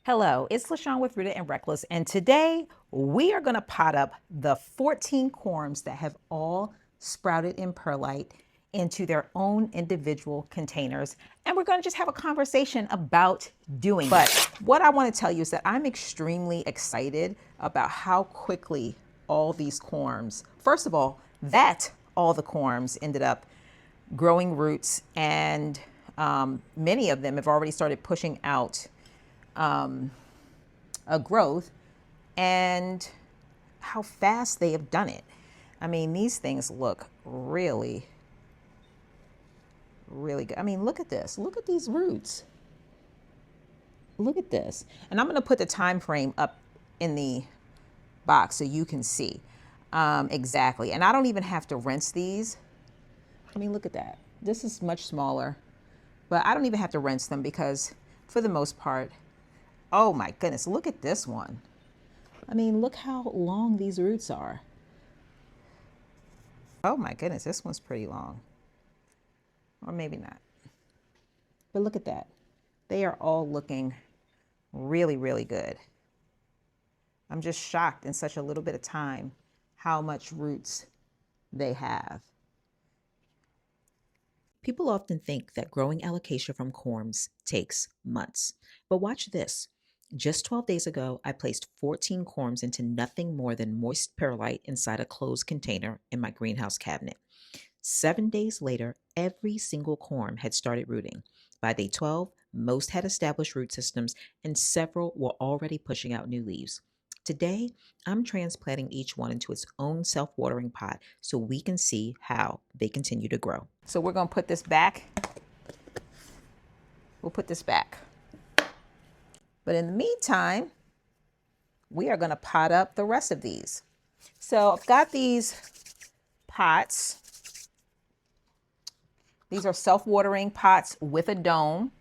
Hello, it's LaShawn with Rooted and Reckless, and today we are going to pot up the 14 corms that have all sprouted in perlite into their own individual containers, and we're going to just have a conversation about doing it. But what I want to tell you is that I'm extremely excited about how quickly all these corms, first of all, that all the corms ended up growing roots, and many of them have already started pushing out a growth, and how fast they have done it. I mean, these things look really, really good. I mean, look at this. Look at these roots. Look at this. And I'm going to put the time frame up in the box so you can see exactly. And I don't even have to rinse these. I mean, look at that. This is much smaller, but I don't even have to rinse them because for the most part, oh my goodness, look at this one. I mean, look how long these roots are. Oh my goodness, this one's pretty long. Or maybe not. But look at that. They are all looking really, really good. I'm just shocked in such a little bit of time how much roots they have. People often think that growing alocasia from corms takes months. But watch this. Just 12 days ago, I placed 14 corms into nothing more than moist perlite inside a closed container in my greenhouse cabinet. 7 days later, every single corm had started rooting. By day 12, most had established root systems, and several were already pushing out new leaves. Today, I'm transplanting each one into its own self-watering pot so we can see how they continue to grow. So we're going to put this back. We'll put this back. But in the meantime, we are going to pot up the rest of these. So I've got these pots. These are self-watering pots with a dome.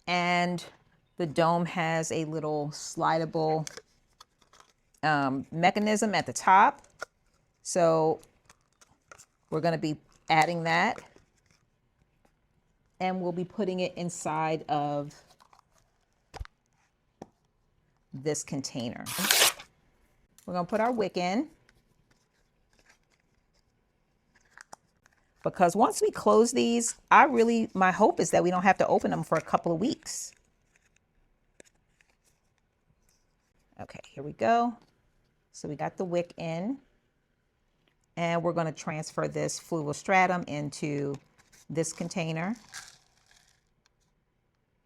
And the dome has a little slidable mechanism at the top. So we're going to be adding that. And we'll be putting it inside of this container. We're going to put our wick in. Because once we close these, my hope is that we don't have to open them for a couple of weeks. Okay, here we go. So we got the wick in. And we're going to transfer this Fluval Stratum into this container.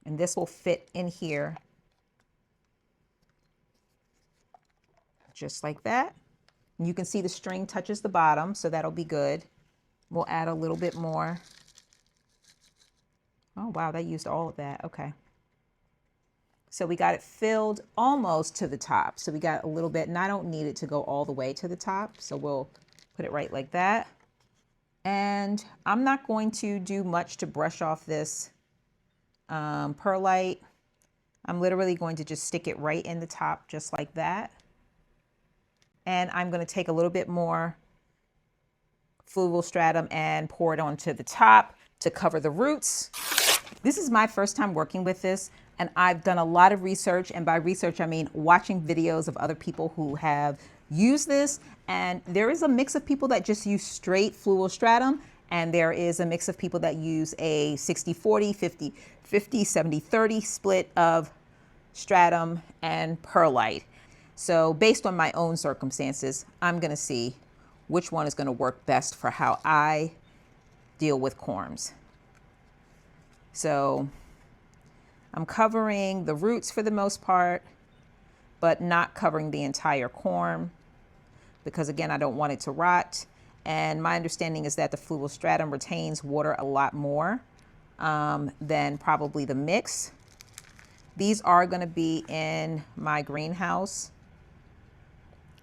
And this will fit in here. Just like that. And you can see the string touches the bottom, so that'll be good. We'll add a little bit more. Oh, wow, that used all of that. Okay. So we got it filled almost to the top. So we got a little bit, and I don't need it to go all the way to the top. So we'll put it right like that. And I'm not going to do much to brush off this perlite. I'm literally going to just stick it right in the top just like that. And I'm going to take a little bit more Fluval Stratum and pour it onto the top to cover the roots. This is my first time working with this, and I've done a lot of research, and by research I mean watching videos of other people who have used this, and there is a mix of people that just use straight Fluval Stratum, and there is a mix of people that use a 60-40, 50-50, 70-30 split of stratum and perlite. So based on my own circumstances, I'm going to see which one is going to work best for how I deal with corms. So I'm covering the roots for the most part, but not covering the entire corm because, again, I don't want it to rot. And my understanding is that the Fluval Stratum retains water a lot more than probably the mix. These are going to be in my greenhouse.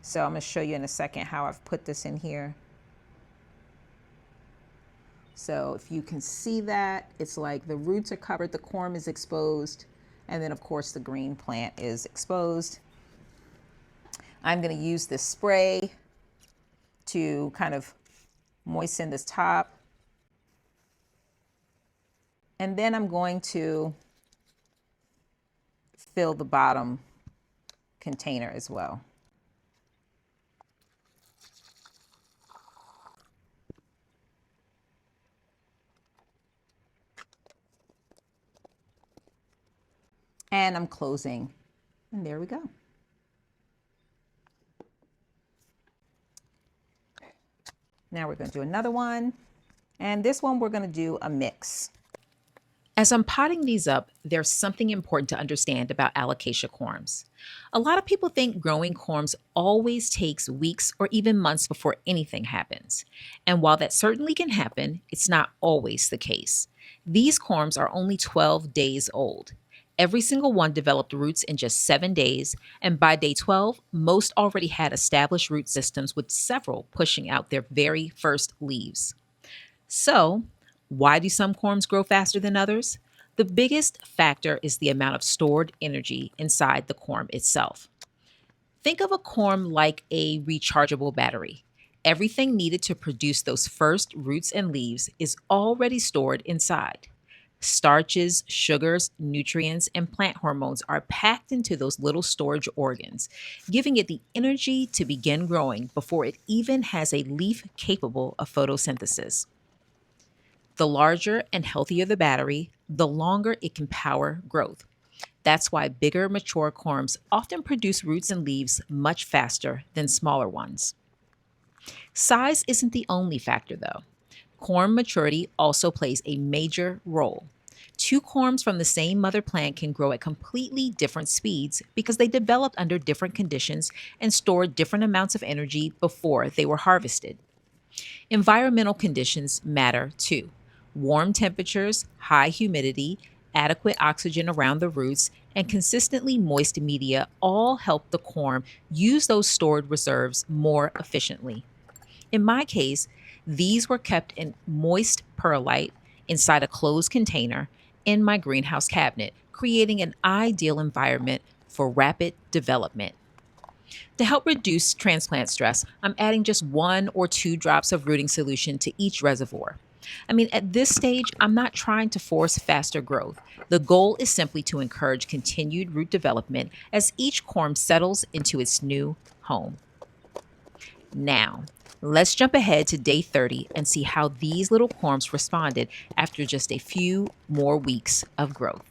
So I'm going to show you in a second how I've put this in here. So if you can see that, it's like the roots are covered, the corm is exposed, and then of course the green plant is exposed. I'm going to use this spray to kind of moisten this top. And then I'm going to fill the bottom container as well. And I'm closing, and there we go. Now we're going to do another one, and this one we're going to do a mix. As I'm potting these up, there's something important to understand about Alocasia corms. A lot of people think growing corms always takes weeks or even months before anything happens. And while that certainly can happen, it's not always the case. These corms are only 12 days old. Every single one developed roots in just 7 days, and by day 12, most already had established root systems with several pushing out their very first leaves. So, why do some corms grow faster than others? The biggest factor is the amount of stored energy inside the corm itself. Think of a corm like a rechargeable battery. Everything needed to produce those first roots and leaves is already stored inside. Starches, sugars, nutrients, and plant hormones are packed into those little storage organs, giving it the energy to begin growing before it even has a leaf capable of photosynthesis. The larger and healthier the battery, the longer it can power growth. That's why bigger, mature corms often produce roots and leaves much faster than smaller ones. Size isn't the only factor, though. Corm maturity also plays a major role. Two corms from the same mother plant can grow at completely different speeds because they developed under different conditions and stored different amounts of energy before they were harvested. Environmental conditions matter too. Warm temperatures, high humidity, adequate oxygen around the roots, and consistently moist media all help the corm use those stored reserves more efficiently. In my case, these were kept in moist perlite inside a closed container in my greenhouse cabinet, creating an ideal environment for rapid development. To help reduce transplant stress, I'm adding just 1 or 2 drops of rooting solution to each reservoir. At this stage, I'm not trying to force faster growth. The goal is simply to encourage continued root development as each corm settles into its new home. Now, let's jump ahead to day 30 and see how these little corms responded after just a few more weeks of growth.